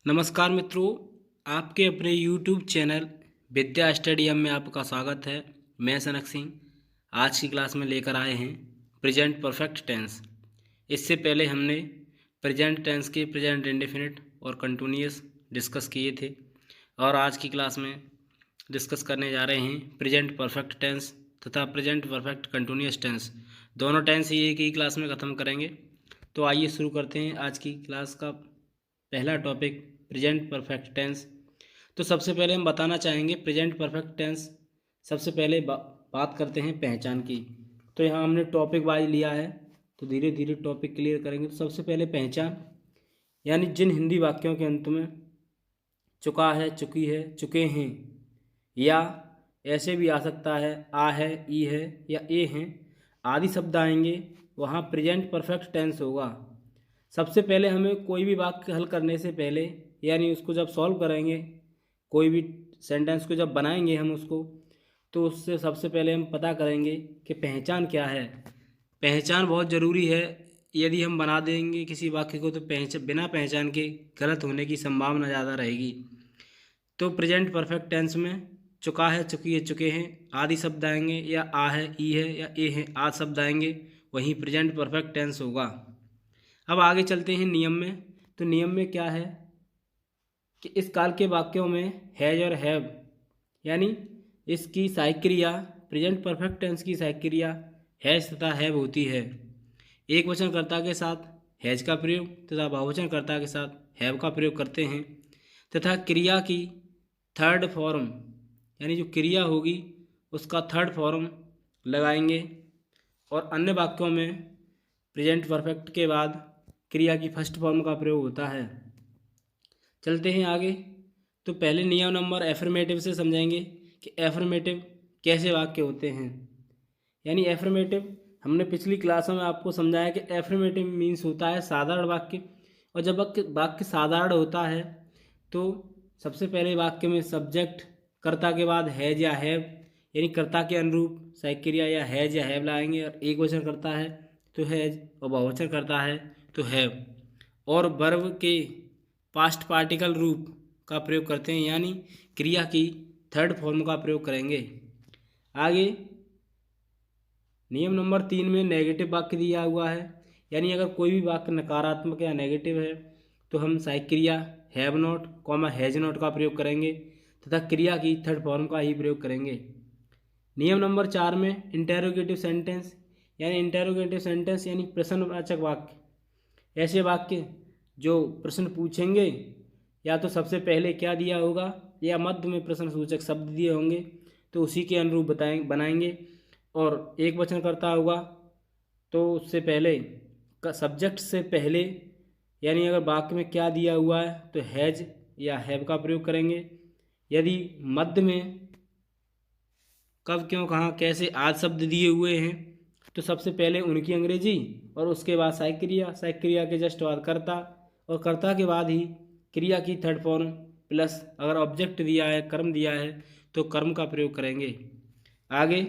नमस्कार मित्रों, आपके अपने YouTube चैनल विद्या स्टडीअम में आपका स्वागत है। मैं सनक सिंह आज की क्लास में लेकर आए हैं प्रेजेंट परफेक्ट टेंस। इससे पहले हमने प्रेजेंट टेंस के प्रेजेंट इंडेफिनिट और कंटिन्यूअस डिस्कस किए थे और आज की क्लास में डिस्कस करने जा रहे हैं प्रेजेंट परफेक्ट टेंस तथा प्रेजेंट परफेक्ट कंटिन्यूअस टेंस। दोनों टेंस ही एक ही क्लास में ख़त्म करेंगे। तो आइए शुरू करते हैं आज की क्लास का पहला टॉपिक प्रेजेंट परफेक्ट टेंस। तो सबसे पहले हम बताना चाहेंगे प्रेजेंट परफेक्ट टेंस। सबसे पहले बात करते हैं पहचान की। तो यहाँ हमने टॉपिक वाइज लिया है, तो धीरे धीरे टॉपिक क्लियर करेंगे। तो सबसे पहले पहचान, यानी जिन हिंदी वाक्यों के अंत में चुका है, चुकी है, चुके हैं या ऐसे भी आ सकता है आ है, ई है या ए हैं आदि शब्द आएंगे, वहाँ प्रेजेंट परफेक्ट टेंस होगा। सबसे पहले हमें कोई भी वाक्य हल करने से पहले, यानी उसको जब सॉल्व करेंगे, कोई भी सेंटेंस को जब बनाएंगे हम उसको, तो उससे सबसे पहले हम पता करेंगे कि पहचान क्या है। पहचान बहुत ज़रूरी है। यदि हम बना देंगे किसी वाक्य को तो बिना पहचान के गलत होने की संभावना ज़्यादा रहेगी। तो प्रेजेंट परफेक्ट टेंस में चुका है, चुकी है, चुके हैं आदि शब्द आएंगे, या आ है, ई है या ए है आदि शब्द आएंगे, वहीं प्रेजेंट परफेक्ट टेंस होगा। अब आगे चलते हैं नियम में। तो नियम में क्या है कि इस काल के वाक्यों में हैज और हैव, यानी इसकी सहायक क्रिया, प्रेजेंट परफेक्ट टेंस की सहायक क्रिया हैज तथा हैव होती है। एक वचनकर्ता के साथ हैज का प्रयोग तथा बहुवचनकर्ता के साथ हैव का प्रयोग करते हैं, तथा क्रिया की थर्ड फॉर्म, यानी जो क्रिया होगी उसका थर्ड फॉर्म लगाएंगे, और अन्य वाक्यों में प्रेजेंट परफेक्ट के बाद क्रिया की फर्स्ट फॉर्म का प्रयोग होता है। चलते हैं आगे। तो पहले नियम नंबर एफर्मेटिव से समझेंगे कि एफर्मेटिव कैसे वाक्य होते हैं। यानी एफर्मेटिव हमने पिछली क्लासों में आपको समझाया कि एफर्मेटिव मीन्स होता है साधारण वाक्य, और जब वाक्य साधारण होता है तो सबसे पहले वाक्य में सब्जेक्ट कर्ता के बाद हैज या हैव, यानी कर्ता के अनुरूप सहायक क्रिया या हैज या हैव लाएंगे, और एक वचन करता है तो हैज और बहुवचन करता है तो हैव, और वर्ब के पास्ट पार्टिकल रूप का प्रयोग करते हैं, यानी क्रिया की थर्ड फॉर्म का प्रयोग करेंगे। आगे नियम नंबर 3 में नेगेटिव वाक्य दिया हुआ है, यानी अगर कोई भी वाक्य नकारात्मक या नेगेटिव है तो हम सहायक क्रिया have not comma has not का प्रयोग करेंगे तथा क्रिया की थर्ड फॉर्म का ही प्रयोग करेंगे। नियम नंबर 4 में इंटेरोगेटिव सेंटेंस, यानी इंटेरोगेटिव सेंटेंस यानी प्रश्नवाचक वाक्य, ऐसे वाक्य जो प्रश्न पूछेंगे या तो सबसे पहले क्या दिया होगा या मध्य में प्रश्न सूचक शब्द दिए होंगे तो उसी के अनुरूप बनाएंगे, और एक वचन करता होगा तो उससे पहले सब्जेक्ट से पहले, यानी अगर वाक्य में क्या दिया हुआ है तो हैज या हैव का प्रयोग करेंगे। यदि मध्य में कब, क्यों, कहाँ, कैसे आदि शब्द दिए हुए हैं तो सबसे पहले उनकी अंग्रेजी और उसके बाद सहायक क्रिया, सहायक क्रिया के जस्ट बाद कर्ता, और कर्ता के बाद ही क्रिया की थर्ड फॉर्म, प्लस अगर ऑब्जेक्ट दिया है, कर्म दिया है तो कर्म का प्रयोग करेंगे। आगे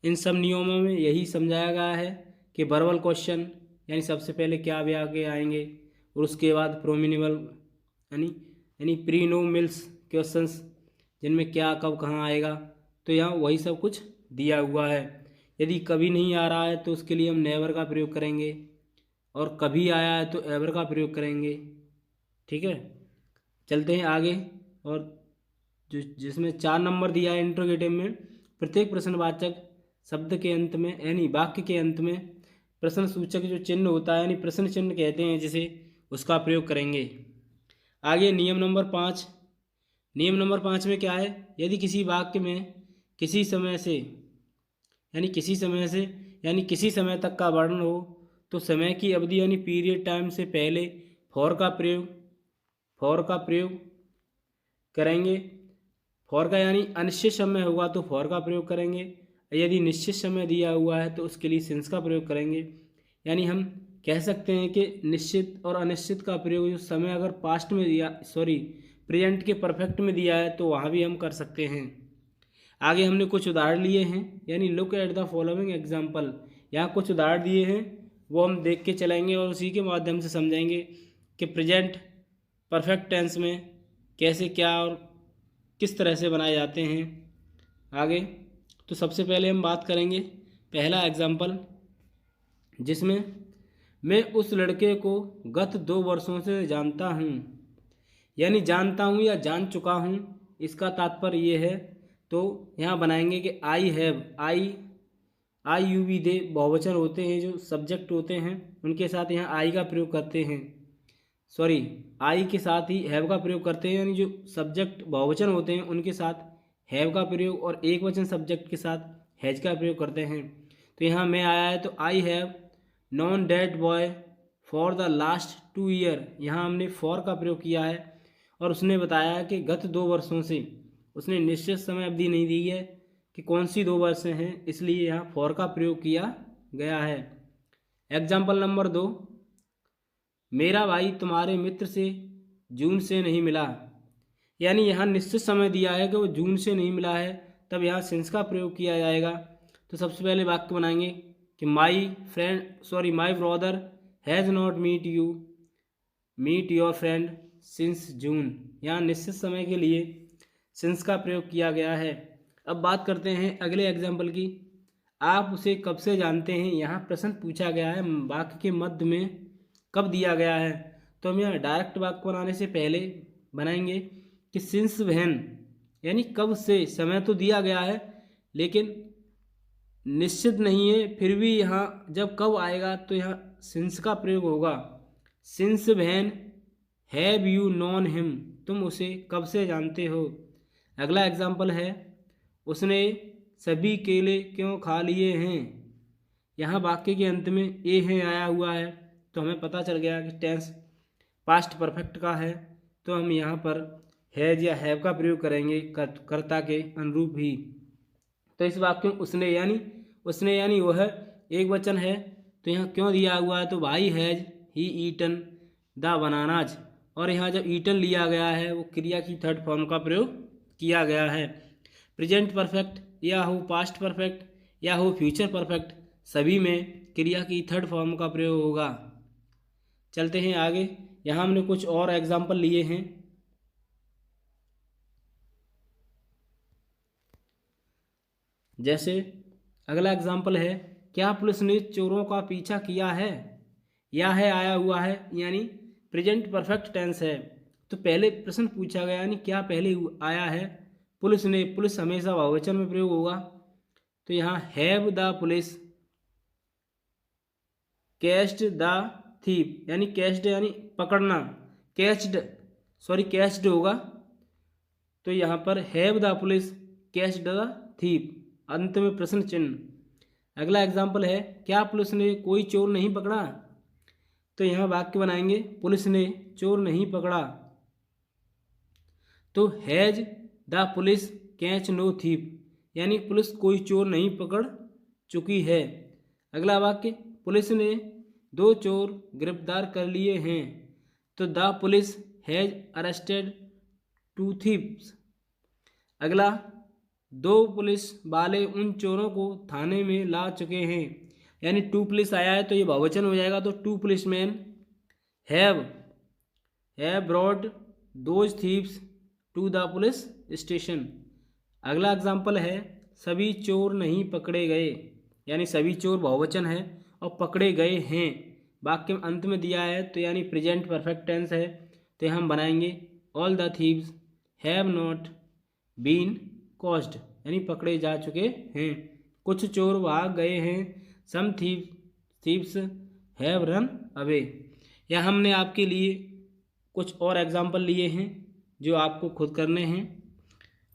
इन सब नियमों में यही समझाया गया है कि वर्बल क्वेश्चन, यानी सबसे पहले क्या भी आगे आएंगे, और उसके बाद प्रोमिनिबल यानी प्रीनोमिनल्स क्वेश्चंस, जिनमें क्या कब कहाँ आएगा, तो यहाँ वही सब कुछ दिया हुआ है। यदि कभी नहीं आ रहा है तो उसके लिए हम नेवर का प्रयोग करेंगे, और कभी आया है तो एवर का प्रयोग करेंगे। ठीक है, चलते हैं आगे। और जिसमें 4 नंबर दिया है इंट्रोगेटिव में, प्रत्येक प्रश्नवाचक शब्द के अंत में, यानी वाक्य के अंत में प्रश्न सूचक जो चिन्ह होता है, यानी प्रश्न चिन्ह कहते हैं जिसे, उसका प्रयोग करेंगे। आगे नियम नंबर 5। नियम नंबर 5 में क्या है, यदि किसी वाक्य में किसी समय से किसी समय तक का वर्णन हो तो समय की अवधि यानी पीरियड टाइम से पहले फॉर का प्रयोग करेंगे। फॉर का यानी अनिश्चित समय होगा तो फॉर का प्रयोग करेंगे, यदि निश्चित समय दिया हुआ है तो उसके लिए सिंस का प्रयोग करेंगे। यानी हम कह सकते हैं कि निश्चित और अनिश्चित का प्रयोग जो समय अगर पास्ट में प्रेजेंट के परफेक्ट में दिया है तो वहाँ भी हम कर सकते हैं। आगे हमने कुछ उदाहरण लिए हैं, यानी look at the following example, यहाँ कुछ उदाहरण दिए हैं वो हम देख के चलेंगे और उसी के माध्यम से समझेंगे कि प्रेजेंट परफेक्ट टेंस में कैसे क्या और किस तरह से बनाए जाते हैं। आगे तो सबसे पहले हम बात करेंगे पहला एग्जाम्पल, जिसमें मैं उस लड़के को गत 2 वर्षों से जानता हूँ, यानी जानता हूँ या जान चुका हूँ, इसका तात्पर्य ये है। तो यहाँ बनाएंगे कि I have, I you we they बहुवचन होते हैं, जो सब्जेक्ट होते हैं उनके साथ यहाँ आई का प्रयोग करते हैं, सॉरी आई के साथ ही हैव का प्रयोग करते हैं, यानी जो सब्जेक्ट बहुवचन होते हैं उनके साथ हैव का प्रयोग और एक वचन सब्जेक्ट के साथ हैज का प्रयोग करते हैं। तो यहाँ मैं आया है तो I have non that boy for the last 2 year, यहाँ हमने फॉर का प्रयोग किया है और उसने बताया कि गत 2 वर्षों से, उसने निश्चित समय अवधि नहीं दी है कि कौन सी 2 वर्ष हैं, इसलिए यहाँ फॉर का प्रयोग किया गया है। एग्जाम्पल नंबर 2, मेरा भाई तुम्हारे मित्र से जून से नहीं मिला, यानी यहाँ निश्चित समय दिया है कि वो जून से नहीं मिला है, तब यहाँ सिंस का प्रयोग किया जाएगा। तो सबसे पहले वाक्य बनाएंगे कि my brother has not meet your friend since June, यहाँ निश्चित समय के लिए सिंस का प्रयोग किया गया है। अब बात करते हैं अगले एग्जाम्पल की, आप उसे कब से जानते हैं, यहाँ प्रश्न पूछा गया है, वाक्य के मध्य में कब दिया गया है। तो हम यहाँ डायरेक्ट वाक्य बनाने से पहले बनाएंगे कि सिंस व्हेन, यानी कब से, समय तो दिया गया है लेकिन निश्चित नहीं है, फिर भी यहाँ जब कब आएगा तो यहाँ सिंस का प्रयोग होगा। Since when have you known him, तुम उसे कब से जानते हो। अगला एग्जाम्पल है, उसने सभी केले क्यों खा लिए हैं, यहाँ वाक्य के अंत में ए है आया हुआ है, तो हमें पता चल गया कि टेंस पास्ट परफेक्ट का है, तो हम यहाँ पर हैज या हैव का प्रयोग करेंगे कर्ता के अनुरूप ही। तो इस वाक्य में उसने यानी वह एक वचन है, तो यहाँ क्यों दिया हुआ है, तो भाई has he eaten the bananas, और यहाँ जब ईटन लिया गया है वो क्रिया की थर्ड फॉर्म का प्रयोग किया गया है। प्रेजेंट परफेक्ट या हो पास्ट परफेक्ट या हो फ्यूचर परफेक्ट, सभी में क्रिया की थर्ड फॉर्म का प्रयोग होगा। चलते हैं आगे, यहाँ हमने कुछ और एग्जाम्पल लिए हैं। जैसे अगला एग्जाम्पल है, क्या पुलिस ने चोरों का पीछा किया है, या है आया हुआ है, यानी प्रेजेंट परफेक्ट टेंस है। तो पहले प्रश्न पूछा गया, यानी क्या पहले आया है, पुलिस ने, पुलिस हमेशा बहुवचन में प्रयोग होगा। तो यहाँ have the police caught the thief, यानी कैच्ड यानी पकड़ना, कैच्ड होगा। तो यहाँ पर have the police caught the thief, अंत में प्रश्न चिन्ह। अगला एग्जाम्पल है, क्या पुलिस ने कोई चोर नहीं पकड़ा, तो यहाँ वाक्य बनाएंगे पुलिस ने चोर नहीं पकड़ा। तो has the police catch no thief, यानी पुलिस कोई चोर नहीं पकड़ चुकी है। अगला वाक्य, पुलिस ने 2 चोर गिरफ्तार कर लिए हैं, तो the police has arrested 2 thieves. अगला, 2 पुलिस वाले उन चोरों को थाने में ला चुके हैं, यानी 2 पुलिस आया है तो ये बहुवचन हो जाएगा, तो 2 policemen have brought those thieves to the police station. अगला एग्जाम्पल है, सभी चोर नहीं पकड़े गए, यानी सभी चोर बहुवचन है और पकड़े गए हैं, वाक्य में अंत में दिया है, तो यानी प्रेजेंट परफेक्ट टेंस है। तो हम बनाएंगे all the thieves have not been caught, यानी पकड़े जा चुके हैं, कुछ चोर भाग गए हैं, सम थीव्स हैव रन अवे। या हमने आपके लिए कुछ और एग्जाम्पल लिए हैं जो आपको खुद करने हैं,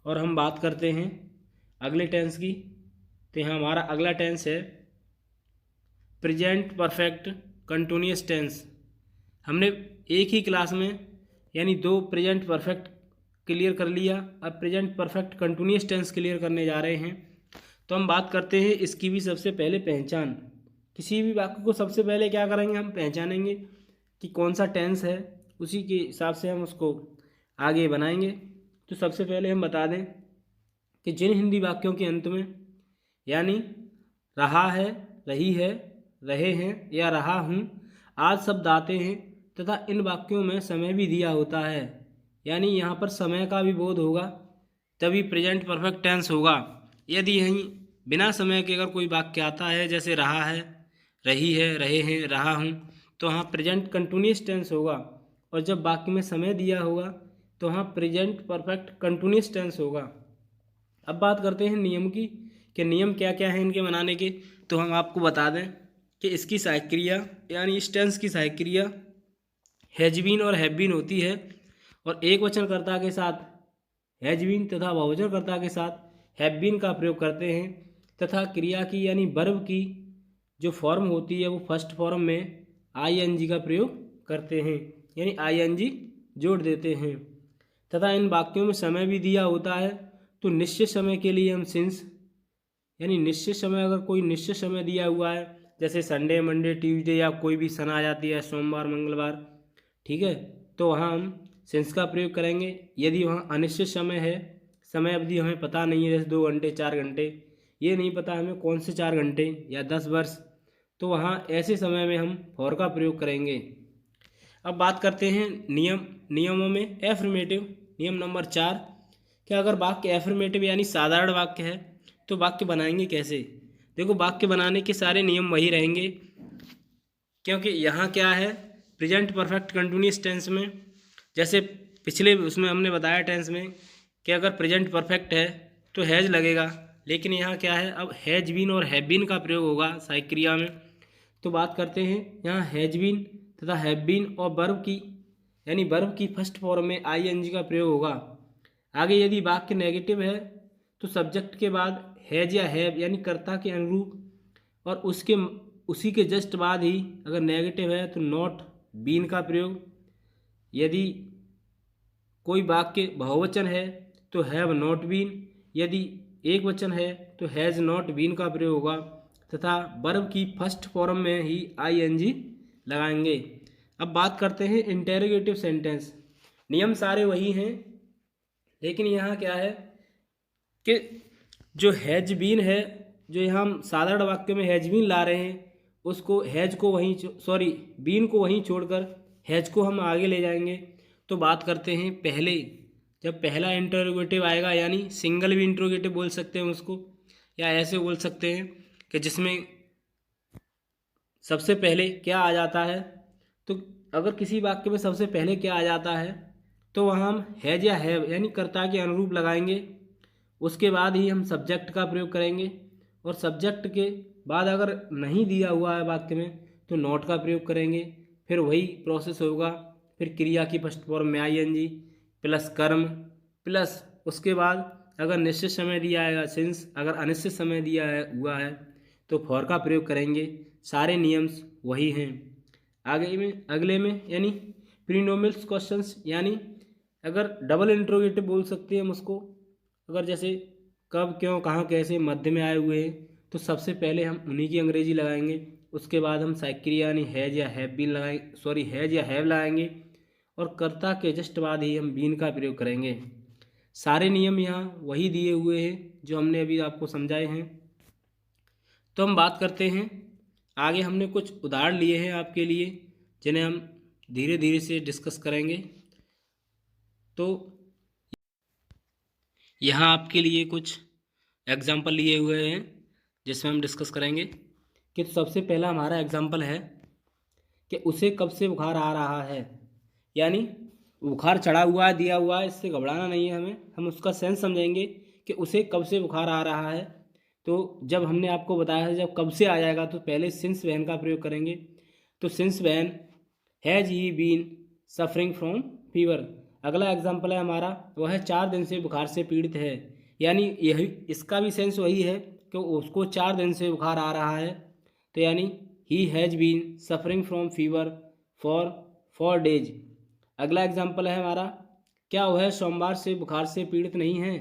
और हम बात करते हैं अगले टेंस की। तो यहाँ हमारा अगला टेंस है प्रेजेंट परफेक्ट कंटिन्यूअस टेंस। हमने एक ही क्लास में यानी 2 प्रेजेंट परफेक्ट क्लियर कर लिया, अब present perfect continuous tense clear करने जा रहे हैं। तो हम बात करते हैं इसकी भी सबसे पहले पहचान। किसी भी वाक्य को सबसे पहले क्या करेंगे, हम पहचानेंगे कि कौन सा टेंस है, उसी के हिसाब से हम उसको आगे बनाएंगे। तो सबसे पहले हम बता दें कि जिन हिंदी वाक्यों के अंत में यानी रहा है, रही है, रहे हैं या रहा हूँ आज शब्द आते हैं तथा इन वाक्यों में समय भी दिया होता है, यानी यहाँ पर समय का भी बोध होगा तभी प्रेजेंट परफेक्ट टेंस होगा। यदि यहीं बिना समय के अगर कोई वाक्य आता है जैसे रहा है, रही है, रहे हैं, रहा हूँ, तो वहाँ प्रेजेंट कंटिन्यूअस टेंस होगा। और जब वाक्य में समय दिया होगा तो वहाँ प्रेजेंट परफेक्ट कंटिन्यूअस टेंस होगा। अब बात करते हैं नियम की कि नियम क्या क्या है इनके बनाने के। तो हम आपको बता दें कि इसकी सहायक क्रिया यानी इस टेंस की सहायक क्रिया हैज बीन और हैव बीन होती है, और एक वचनकर्ता के साथ हैज बीन तथा बहुवचनकर्ता के साथ हैव बीन का प्रयोग करते हैं, तथा क्रिया की यानी वर्ब की जो फॉर्म होती है वो फर्स्ट फॉर्म में आईएनजी का प्रयोग करते हैं, यानी आईएनजी जोड़ देते हैं। तथा इन वाक्यों में समय भी दिया होता है, तो निश्चित समय के लिए हम सिंस यानी निश्चित समय, अगर कोई निश्चित समय दिया हुआ है जैसे संडे, मंडे, ट्यूसडे या कोई भी सन आ जाती है सोमवार, मंगलवार, ठीक है, तो वहाँ हम सिंस का प्रयोग करेंगे। यदि वहाँ अनिश्चित समय है, समय अवधि हमें पता नहीं है, जैसे 2 घंटे 4 घंटे, ये नहीं पता हमें कौन से 4 घंटे या 10 वर्ष, तो वहाँ ऐसे समय में हम फॉर का प्रयोग करेंगे। अब बात करते हैं नियमों में एफर्मेटिव नियम नंबर 4 कि अगर वाक्य एफर्मेटिव यानी साधारण वाक्य है तो वाक्य बनाएंगे कैसे। देखो, वाक्य बनाने के सारे नियम वही रहेंगे, क्योंकि यहाँ क्या है प्रेजेंट परफेक्ट कंटिन्यूअस टेंस में, जैसे पिछले उसमें हमने बताया टेंस में कि अगर प्रेजेंट परफेक्ट है तो हैज लगेगा, लेकिन यहाँ क्या है अब हैज बीन और हैव बीन का प्रयोग होगा सहायक क्रिया में। तो बात करते हैं यहाँ हैज बीन तथा हैव बीन और वर्ब की यानी वर्ब की फर्स्ट फॉर्म में आईएनजी का प्रयोग होगा। आगे यदि वाक्य नेगेटिव है तो सब्जेक्ट के बाद हैज या हैव यानी कर्ता के अनुरूप, और उसी के जस्ट बाद ही अगर नेगेटिव है तो नॉट बीन का प्रयोग। यदि कोई वाक्य बहुवचन है तो हैव नॉट बीन, यदि एक वचन है तो हैज़ नॉट बीन का प्रयोग होगा, तथा वर्ब की फर्स्ट फॉर्म में ही आईएनजी लगाएंगे। अब बात करते हैं इंटेरोगेटिव सेंटेंस। नियम सारे वही हैं, लेकिन यहाँ क्या है कि जो हैज बीन है, जो यहाँ हम साधारण वाक्य में हैज बीन ला रहे हैं, उसको हैज को वहीं बीन को वहीं छोड़कर हैज को हम आगे ले जाएंगे। तो बात करते हैं पहले, जब पहला इंटरोगेटिव आएगा यानी सिंगल भी इंटरोगेटिव बोल सकते हैं उसको, या ऐसे बोल सकते हैं कि जिसमें सबसे पहले क्या आ जाता है। तो अगर किसी वाक्य में सबसे पहले क्या आ जाता है तो वहाँ हम हैज या हैव यानी कर्ता के अनुरूप लगाएंगे, उसके बाद ही हम सब्जेक्ट का प्रयोग करेंगे, और सब्जेक्ट के बाद अगर नहीं दिया हुआ है वाक्य में तो नॉट का प्रयोग करेंगे। फिर वही प्रोसेस होगा, फिर क्रिया की फर्स्ट फॉर्म में आईएनजी प्लस कर्म प्लस उसके बाद अगर निश्चित समय दिया है सिंस, अगर अनिश्चित समय दिया हुआ है तो फॉर का प्रयोग करेंगे। सारे नियम्स वही हैं। अगले में यानी प्रीनोमिनल्स क्वेश्चंस, यानी अगर डबल इंट्रोगेटिव बोल सकते हैं हम उसको, अगर जैसे कब, क्यों, कहाँ, कैसे मध्य में आए हुए हैं तो सबसे पहले हम उन्हीं की अंग्रेजी लगाएंगे, उसके बाद हम सहायक क्रिया यानी हैज या हैव बीन हैज या हैव लगाएंगे, और कर्ता के जस्ट बाद ही हम बीन का प्रयोग करेंगे। सारे नियम यहाँ वही दिए हुए हैं जो हमने अभी आपको समझाए हैं। तो हम बात करते हैं आगे, हमने कुछ उदाहरण लिए हैं आपके लिए जिन्हें हम धीरे धीरे से डिस्कस करेंगे। तो यहाँ आपके लिए कुछ एग्जाम्पल लिए हुए हैं जिसमें हम डिस्कस करेंगे कि सबसे पहला हमारा एग्जाम्पल है कि उसे कब से बुखार आ रहा है, यानी बुखार चढ़ा हुआ है, दिया हुआ है, इससे घबराना नहीं है हमें, हम उसका सेंस समझेंगे कि उसे कब से बुखार आ रहा है। तो जब हमने आपको बताया है जब कब से आ जाएगा तो पहले सिंस वैन का प्रयोग करेंगे। तो since when has he been suffering from fever. अगला एग्जाम्पल है हमारा, वह 4 दिन से बुखार से पीड़ित है, यानी यही इसका भी सेंस वही है कि उसको 4 दिन से बुखार आ रहा है, तो यानी he has been suffering from fever for 4 days. अगला एग्जाम्पल है हमारा, क्या वह सोमवार से बुखार से पीड़ित नहीं है।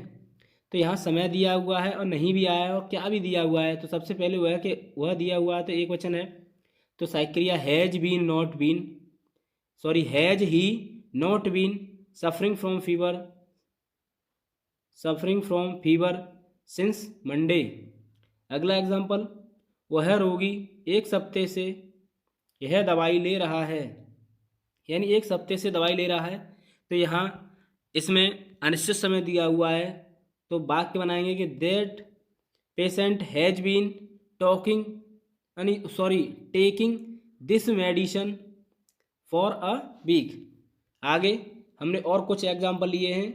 तो यहाँ समय दिया हुआ है और नहीं भी आया है और क्या भी दिया हुआ है। तो सबसे पहले वह दिया हुआ है तो एक वचन है, तो सहायक क्रिया has been not been has he not been suffering from fever since Monday. अगला एग्जाम्पल, वह रोगी एक हफ्ते से यह दवाई ले रहा है, यानी एक हफ्ते से दवाई ले रहा है। तो यहाँ इसमें अनिश्चित समय दिया हुआ है, तो वाक्य बनाएंगे कि that patient has been talking taking this medicine for a week. आगे हमने और कुछ एग्जाम्पल लिए हैं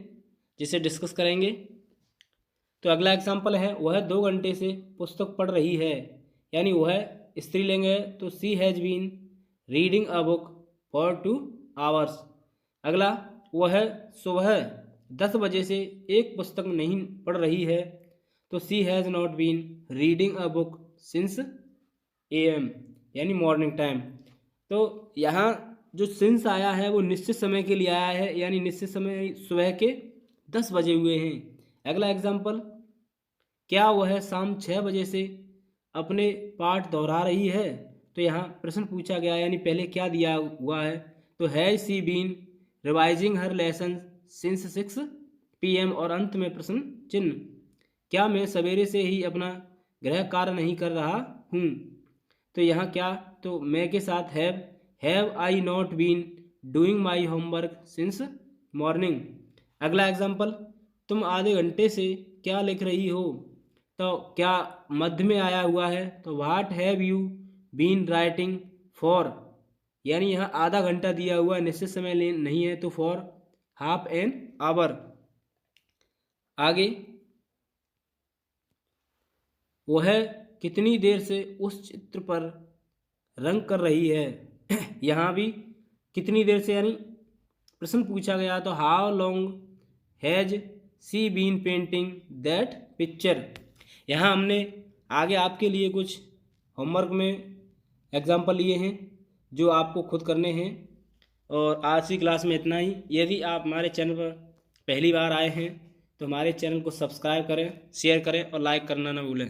जिसे डिस्कस करेंगे। तो अगला एग्जाम्पल है, वह 2 घंटे से पुस्तक पढ़ रही है, यानी वह स्त्रीलिंग है, तो she has been reading a book for 2 hours. अगला, वह सुबह 10 बजे से एक पुस्तक नहीं पढ़ रही है, तो she has not been reading a book since AM, यानी मॉर्निंग टाइम। तो यहाँ जो सिंस आया है वो निश्चित समय के लिए आया है, यानी निश्चित समय सुबह के 10 बजे हुए हैं। अगला एग्जाम्पल, क्या वह शाम 6 बजे से अपने पाठ दोहरा रही है, तो यहाँ प्रश्न पूछा गया, यानी पहले क्या दिया हुआ है, तो has she been revising her lesson since 6 PM, और अंत में प्रश्न चिन्ह, क्या मैं सवेरे से ही अपना गृह कार्य नहीं कर रहा हूँ। तो यहाँ क्या, तो मैं के साथ have I not been doing my homework since morning. अगला एग्जाम्पल, तुम आधे घंटे से क्या लिख रही हो, तो क्या मध्य में आया हुआ है, तो what have you been writing for, यानी यहाँ आधा घंटा दिया हुआ है, निश्चित समय नहीं है, तो फॉर हाफ एन आवर। आगे, वह कितनी देर से उस चित्र पर रंग कर रही है, यहाँ भी कितनी देर से, यानी प्रश्न पूछा गया, तो how long has she been painting that picture. यहाँ हमने आगे आपके लिए कुछ होमवर्क में एग्जाम्पल लिए हैं जो आपको खुद करने हैं। और आज की क्लास में इतना ही। यदि आप हमारे चैनल पर पहली बार आए हैं तो हमारे चैनल को सब्सक्राइब करें, शेयर करें और लाइक करना ना भूलें।